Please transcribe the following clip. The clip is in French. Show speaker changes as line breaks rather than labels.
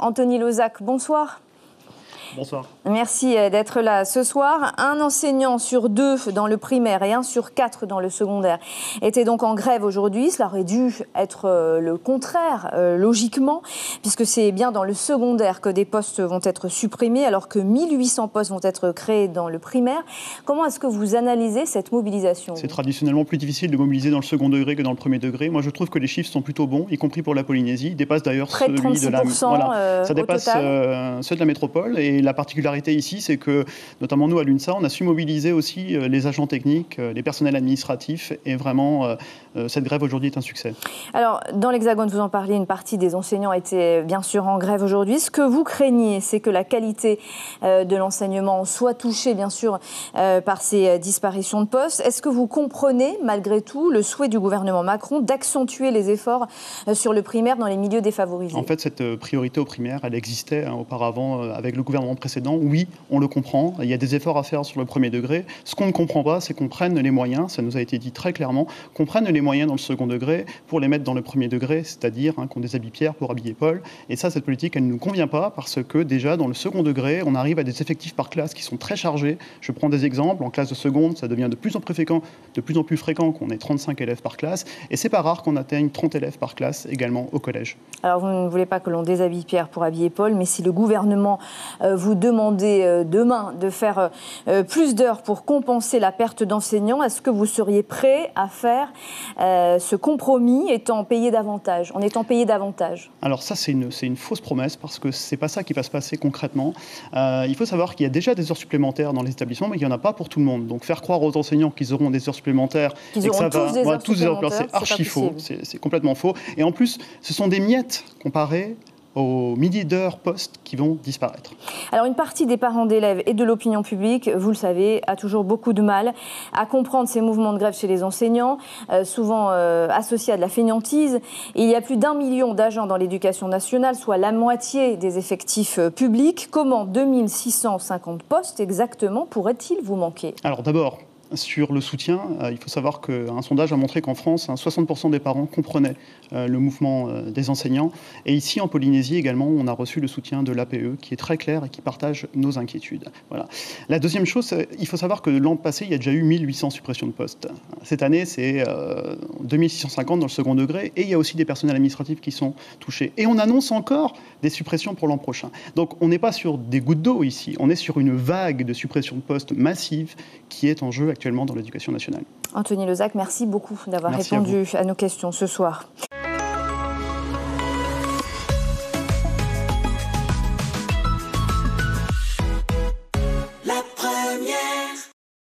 Anthony Losac, bonsoir.
Bonsoir.
Merci d'être là ce soir. Un enseignant sur 2 dans le primaire et 1 sur 4 dans le secondaire était donc en grève aujourd'hui. Cela aurait dû être le contraire, logiquement, puisque c'est bien dans le secondaire que des postes vont être supprimés, alors que 1800 postes vont être créés dans le primaire. Comment est-ce que vous analysez cette mobilisation?
C'est traditionnellement plus difficile de mobiliser dans le second degré que dans le premier degré. Moi, je trouve que les chiffres sont plutôt bons, y compris pour la Polynésie. Ils dépassent d'ailleurs celui de la... Voilà. Ça dépasse ceux de la métropole. Et la particularité ici, c'est que, notamment nous à l'UNSA, on a su mobiliser aussi les agents techniques, les personnels administratifs, et vraiment, cette grève aujourd'hui est un succès.
Alors, dans l'Hexagone, vous en parlez, une partie des enseignants étaient bien sûr en grève aujourd'hui. Ce que vous craignez, c'est que la qualité de l'enseignement soit touchée, bien sûr, par ces disparitions de postes. Est-ce que vous comprenez, malgré tout, le souhait du gouvernement Macron d'accentuer les efforts sur le primaire dans les milieux défavorisés?
En fait, cette priorité au primaire, elle existait auparavant avec le gouvernement précédent. Oui, on le comprend. Il y a des efforts à faire sur le premier degré. Ce qu'on ne comprend pas, c'est qu'on prenne les moyens, ça nous a été dit très clairement, qu'on prenne les moyens dans le second degré pour les mettre dans le premier degré, c'est-à-dire qu'on déshabille Pierre pour habiller Paul. Et ça, cette politique, elle ne nous convient pas parce que déjà, dans le second degré, on arrive à des effectifs par classe qui sont très chargés. Je prends des exemples. En classe de seconde, ça devient de plus en plus fréquent qu'on ait 35 élèves par classe. Et c'est pas rare qu'on atteigne 30 élèves par classe également au collège.
Alors, vous ne voulez pas que l'on déshabille Pierre pour habiller Paul, mais si le gouvernement vous demandait demain de faire plus d'heures pour compenser la perte d'enseignants, est-ce que vous seriez prêt à faire ce compromis en étant payé davantage?
Alors ça, c'est une fausse promesse parce que c'est pas ça qui va se passer concrètement. Il faut savoir qu'il y a déjà des heures supplémentaires dans les établissements, mais il n'y en a pas pour tout le monde. Donc faire croire aux enseignants qu'ils auront des heures supplémentaires
et que ça va tous des heures supplémentaires,
c'est archi faux. C'est complètement faux. Et en plus, ce sont des miettes comparées aux milliers d'heures postes qui vont disparaître.
Alors une partie des parents d'élèves et de l'opinion publique, vous le savez, a toujours beaucoup de mal à comprendre ces mouvements de grève chez les enseignants, souvent associés à de la fainéantise. Il y a plus d'1 million d'agents dans l'éducation nationale, soit la moitié des effectifs publics. Comment 2650 postes exactement pourraient-ils vous manquer?
Alors d'abord, sur le soutien, il faut savoir qu'un sondage a montré qu'en France, 60% des parents comprenaient le mouvement des enseignants. Et ici, en Polynésie également, on a reçu le soutien de l'APE, qui est très clair et qui partage nos inquiétudes. Voilà. La deuxième chose, il faut savoir que l'an passé, il y a déjà eu 1800 suppressions de postes. Cette année, c'est 2650 dans le second degré. Et il y a aussi des personnels administratifs qui sont touchés. Et on annonce encore des suppressions pour l'an prochain. Donc, on n'est pas sur des gouttes d'eau ici. On est sur une vague de suppressions de postes massive qui est en jeu actuellement dans l'éducation nationale.
Anthony Losac, merci beaucoup d'avoir répondu à nos questions ce soir.